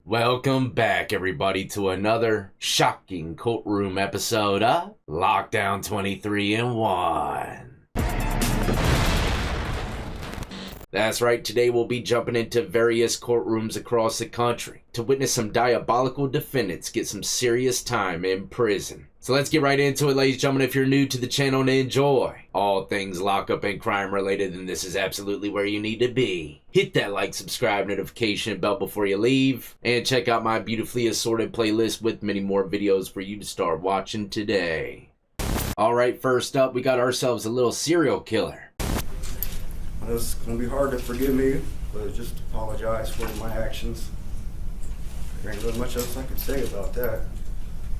Welcome back, everybody, to another shocking courtroom episode of Lockdown 23 in 1. That's right, today we'll be jumping into various courtrooms across the country to witness some diabolical defendants get some serious time in prison. So let's get right into it, ladies and gentlemen. If you're new to the channel and enjoy all things lockup and crime related, then this is absolutely where you need to be. Hit that like, subscribe, notification bell before you leave, and check out my beautifully assorted playlist with many more videos for you to start watching today. Alright, first up, we got ourselves a little serial killer. It's going to be hard to forgive me, but just apologize for my actions. There ain't really much else I could say about that.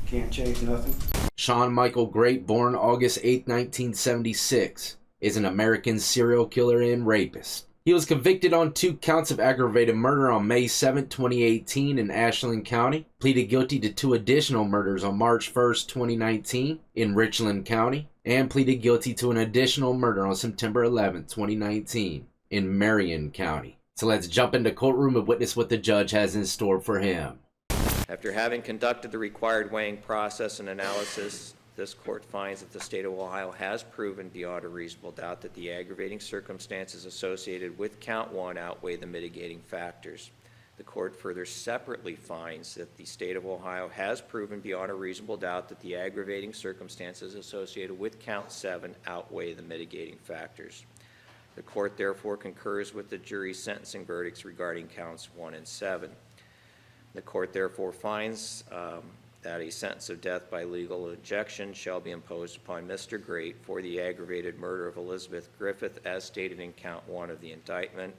Can't change nothing. Sean Michael Great, born August 8, 1976, is an American serial killer and rapist. He was convicted on 2 counts of aggravated murder on May 7, 2018 in Ashland County, pleaded guilty to 2 additional murders on March 1, 2019 in Richland County, and pleaded guilty to an additional murder on September 11, 2019 in Marion County. So let's jump into courtroom and witness what the judge has in store for him. After having conducted the required weighing process and analysis, this court finds that the state of Ohio has proven beyond a reasonable doubt that the aggravating circumstances associated with count 1 outweigh the mitigating factors. The court further separately finds that the state of Ohio has proven beyond a reasonable doubt that the aggravating circumstances associated with count 7 outweigh the mitigating factors. The court therefore concurs with the jury's sentencing verdicts regarding counts 1 and 7. The court therefore finds that a sentence of death by lethal injection shall be imposed upon Mr. Great for the aggravated murder of Elizabeth Griffith as stated in count 1 of the indictment,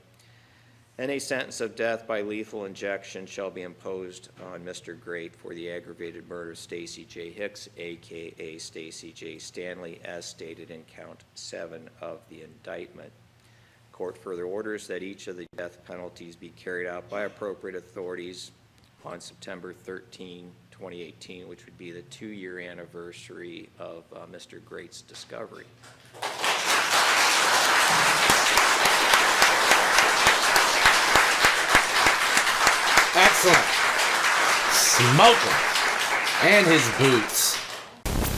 and a sentence of death by lethal injection shall be imposed on Mr. Great for the aggravated murder of Stacy J. Hicks, aka Stacy J. Stanley, as stated in count 7 of the indictment. Court further orders that each of the death penalties be carried out by appropriate authorities on September 13, 2018, which would be the 2-year anniversary of Mr. Great's discovery. Excellent. Smoking. And his boots.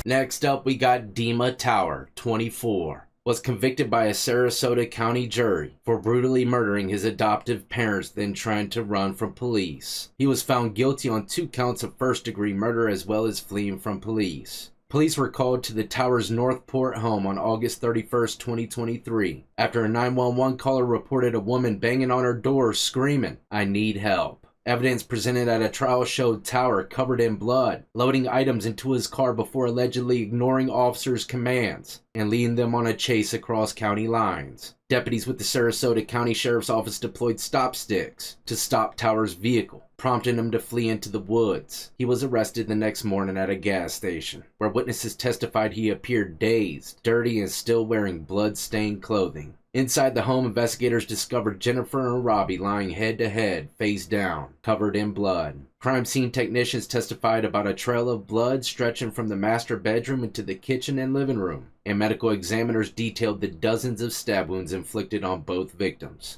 Next up, we got Dima Tower, 24. Was convicted by a Sarasota County jury for brutally murdering his adoptive parents, then trying to run from police. He was found guilty on 2 counts of first-degree murder as well as fleeing from police. Police were called to the Tower's Northport home on August 31, 2023, after a 911 caller reported a woman banging on her door screaming, "I need help." Evidence presented at a trial showed Tower covered in blood, loading items into his car before allegedly ignoring officers' commands and leading them on a chase across county lines. Deputies with the Sarasota County Sheriff's Office deployed stop sticks to stop Tower's vehicle, prompting him to flee into the woods. He was arrested the next morning at a gas station, where witnesses testified he appeared dazed, dirty, and still wearing blood-stained clothing. Inside the home, investigators discovered Jennifer and Robbie lying head-to-head, face down, covered in blood. Crime scene technicians testified about a trail of blood stretching from the master bedroom into the kitchen and living room, and medical examiners detailed the dozens of stab wounds inflicted on both victims.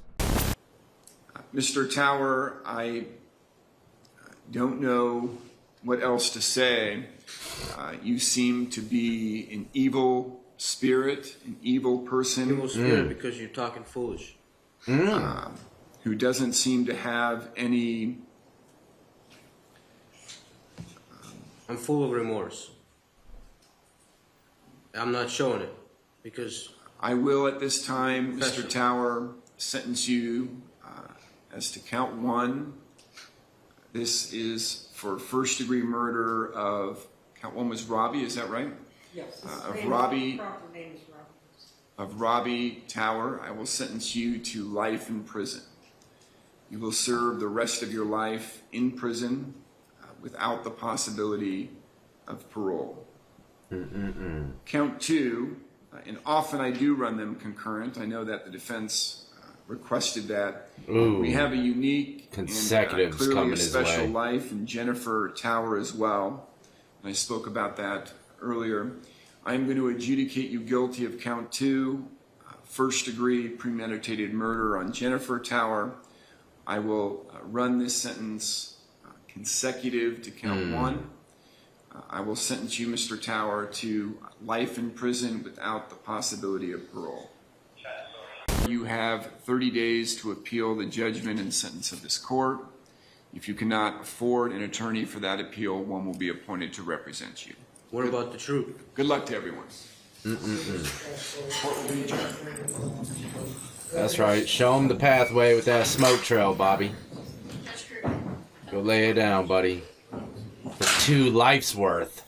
Mr. Tower, I don't know what else to say. You seem to be an evil spirit, an evil person. Evil spirit because you're talking foolish. Who doesn't seem to have any... I'm full of remorse. I'm not showing it because... I will at this time, Mr. Tower, sentence you as to count 1. This is for first-degree murder of... Count 1 was Robbie, is that right? Yes. Of Robbie Tower. I will sentence you to life in prison. You will serve the rest of your life in prison without the possibility of parole. Count 2, and often I do run them concurrent. I know that the defense requested that. Ooh. We have a unique Consecutives and clearly coming a his special way. life in Jennifer Tower as well. And I spoke about that earlier. I'm going to adjudicate you guilty of count 2, first-degree premeditated murder on Jennifer Tower. I will run this sentence consecutive to count one. I will sentence you, Mr. Tower, to life in prison without the possibility of parole. You have 30 days to appeal the judgment and sentence of this court. If you cannot afford an attorney for that appeal, one will be appointed to represent you. What about the truth? Good luck to everyone. Court will be adjourned. That's right. Show him the pathway with that smoke trail, Bobby. Go lay it down, buddy. For 2 lives worth.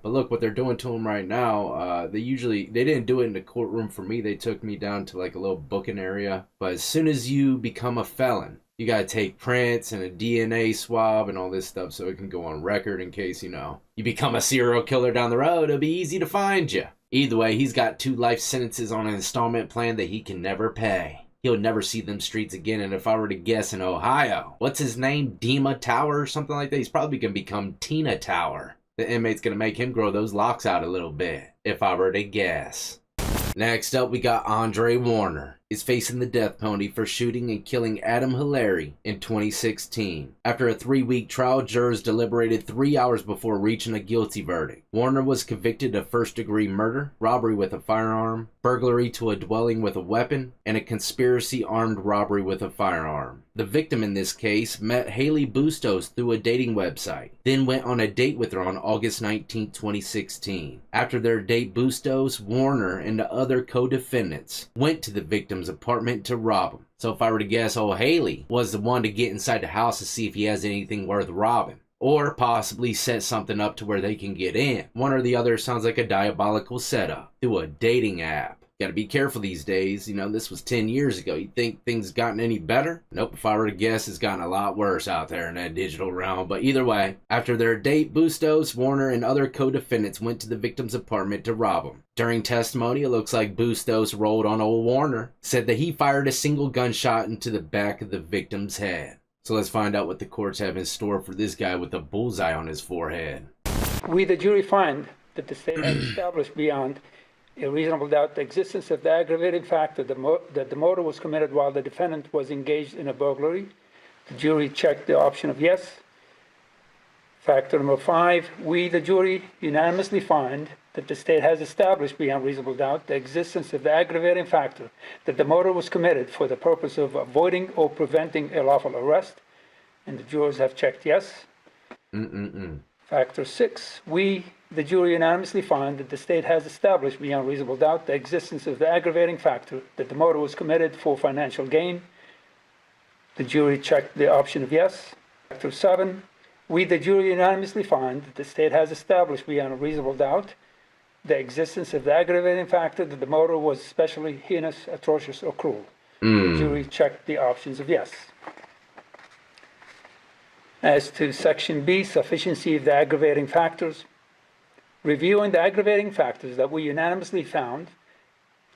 But look what they're doing to him right now. They didn't do it in the courtroom for me. They took me down to like a little booking area. But as soon as you become a felon, you gotta take prints and a DNA swab and all this stuff so it can go on record in case, you become a serial killer down the road. It'll be easy to find you. Either way, he's got 2 life sentences on an installment plan that he can never pay. He'll never see them streets again. And if I were to guess, in Ohio, what's his name? Dima Tower or something like that? He's probably gonna become Tina Tower. The inmate's gonna make him grow those locks out a little bit, if I were to guess. Next up, we got Andre Warner. Is facing the death penalty for shooting and killing Adam Hilary in 2016. After a 3-week trial, jurors deliberated 3 hours before reaching a guilty verdict. Warner was convicted of first-degree murder, robbery with a firearm, burglary to a dwelling with a weapon, and a conspiracy armed robbery with a firearm. The victim in this case met Haley Bustos through a dating website, then went on a date with her on August 19, 2016. After their date, Bustos, Warner, and the other co-defendants went to the victim's apartment to rob him. So if I were to guess, Haley was the one to get inside the house to see if he has anything worth robbing. Or possibly set something up to where they can get in. One or the other sounds like a diabolical setup through a dating app. Gotta be careful these days. This was 10 years ago. You think things gotten any better? Nope, if I were to guess, it's gotten a lot worse out there in that digital realm. But either way, after their date, Bustos, Warner, and other co-defendants went to the victim's apartment to rob him. During testimony, it looks like Bustos rolled on old Warner, said that he fired a single gunshot into the back of the victim's head. So let's find out what the courts have in store for this guy with a bullseye on his forehead. We, the jury, find that the state has established beyond a reasonable doubt the existence of the aggravating factor that the murder was committed while the defendant was engaged in a burglary. The jury checked the option of yes. Factor number 5, we, the jury, unanimously find that the state has established beyond reasonable doubt the existence of the aggravating factor that the murder was committed for the purpose of avoiding or preventing a lawful arrest. And the jurors have checked yes. Factor 6, we, the jury, unanimously find that the state has established beyond reasonable doubt the existence of the aggravating factor that the murder was committed for financial gain. The jury checked the option of yes. Factor 7, we, the jury, unanimously find that the state has established beyond a reasonable doubt the existence of the aggravating factor that the murder was especially heinous, atrocious, or cruel. The jury checked the options of yes. As to Section B, sufficiency of the aggravating factors, reviewing the aggravating factors that we unanimously found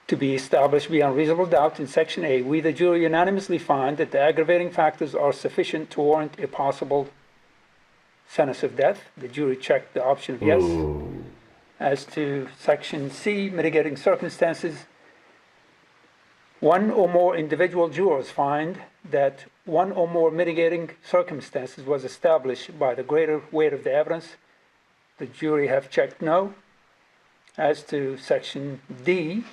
to be established beyond reasonable doubt in Section A, we, the jury, unanimously find that the aggravating factors are sufficient to warrant a possible sentence of death. The jury checked the option of yes. As to Section C, mitigating circumstances, one or more individual jurors find that one or more mitigating circumstances was established by the greater weight of the evidence. The jury have checked no. As to Section D,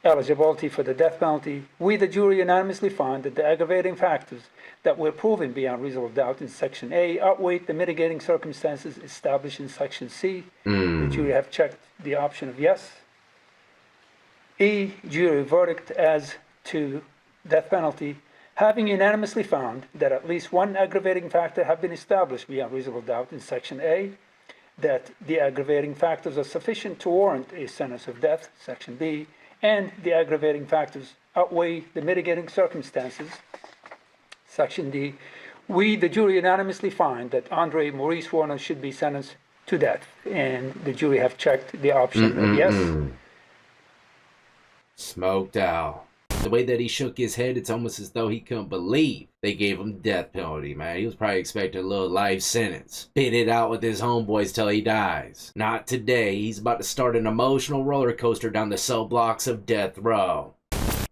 eligibility for the death penalty, we, the jury, unanimously find that the aggravating factors that were proven beyond reasonable doubt in Section A outweigh the mitigating circumstances established in Section C. The jury have checked the option of yes. E, jury verdict as to death penalty, having unanimously found that at least one aggravating factor have been established beyond reasonable doubt in Section A, that the aggravating factors are sufficient to warrant a sentence of death, Section B, and the aggravating factors outweigh the mitigating circumstances, Section D, we, the jury, unanimously find that Andre Maurice Warner should be sentenced to death, and the jury have checked the option of yes. Smoked out. The way that he shook his head, it's almost as though he couldn't believe they gave him death penalty, man. He was probably expecting a little life sentence. Spit it out with his homeboys till he dies. Not today. He's about to start an emotional roller coaster down the cell blocks of death row.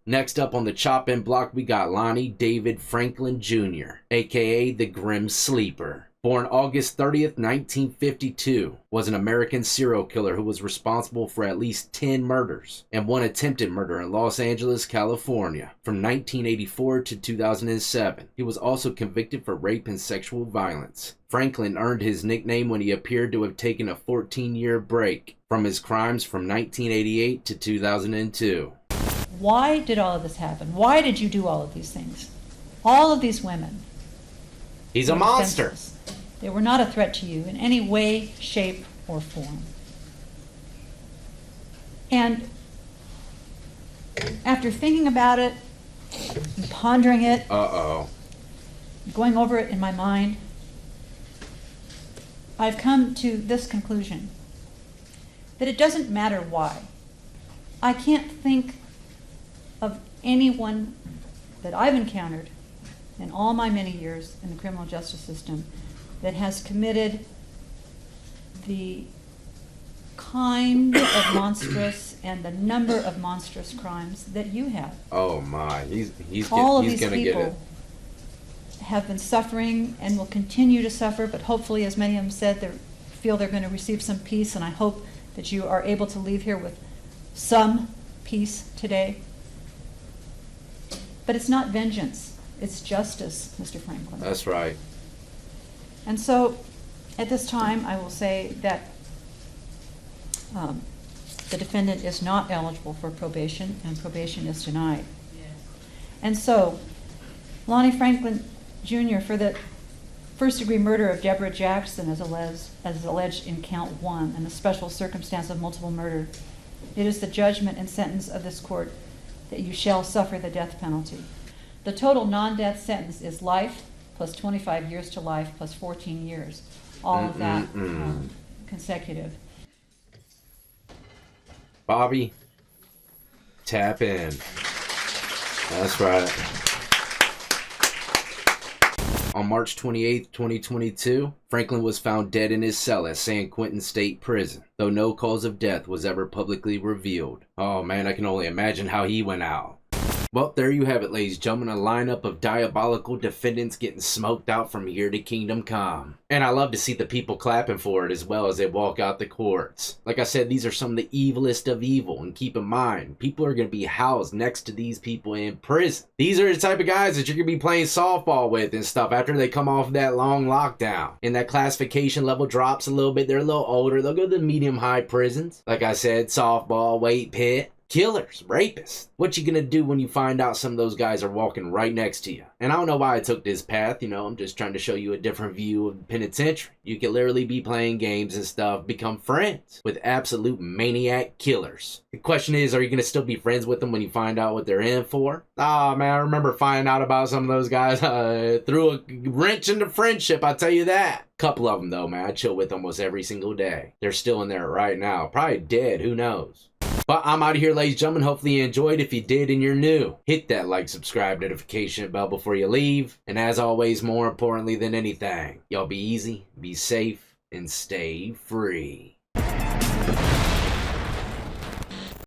Next up on the chop-in block, we got Lonnie David Franklin Jr., aka the Grim Sleeper. Born August 30th, 1952, was an American serial killer who was responsible for at least 10 murders and 1 attempted murder in Los Angeles, California, from 1984 to 2007. He was also convicted for rape and sexual violence. Franklin earned his nickname when he appeared to have taken a 14-year break from his crimes from 1988 to 2002. Why did all of this happen? Why did you do all of these things? All of these women. He's a monster. Defenseless. They were not a threat to you in any way, shape, or form. And after thinking about it, and pondering it, going over it in my mind, I've come to this conclusion, that it doesn't matter why. I can't think of anyone that I've encountered in all my many years in the criminal justice system that has committed the kind of monstrous and the number of monstrous crimes that you have. Oh my, he's All of he's these gonna get it. people have been suffering and will continue to suffer, but hopefully, as many of them said, they feel they're going to receive some peace, and I hope that you are able to leave here with some peace today. But it's not vengeance, it's justice, Mr. Franklin. That's right. And so, at this time, I will say that the defendant is not eligible for probation, and probation is denied. And so, Lonnie Franklin Jr., for the first-degree murder of Deborah Jackson as alleged in count 1, and the special circumstance of multiple murder, it is the judgment and sentence of this court that you shall suffer the death penalty. The total non-death sentence is life plus 25 years to life plus 14 years. All of that consecutive. Bobby, tap in. That's right. On March 28, 2022, Franklin was found dead in his cell at San Quentin State Prison, though no cause of death was ever publicly revealed. Oh man, I can only imagine how he went out. Well, there you have it, ladies and gentlemen, a lineup of diabolical defendants getting smoked out from here to Kingdom Come. And I love to see the people clapping for it as well as they walk out the courts. Like I said, these are some of the evilest of evil, and keep in mind, people are going to be housed next to these people in prison. These are the type of guys that you're going to be playing softball with and stuff after they come off that long lockdown. And that classification level drops a little bit, they're a little older, they'll go to the medium-high prisons. Like I said, softball, weight pit. Killers, rapists. What you gonna do when you find out some of those guys are walking right next to you? And I don't know why I took this path, I'm just trying to show you a different view of the penitentiary. You could literally be playing games and stuff, become friends with absolute maniac killers. The question is, are you gonna still be friends with them when you find out what they're in for? Oh man, I remember finding out about some of those guys threw a wrench into friendship, I'll tell you that. Couple of them though, man, I chill with almost every single day. They're still in there right now, probably dead, who knows? But I'm out of here, ladies and gentlemen. Hopefully you enjoyed. If you did and you're new, hit that like, subscribe, notification bell before you leave. And as always, more importantly than anything, y'all be easy, be safe, and stay free.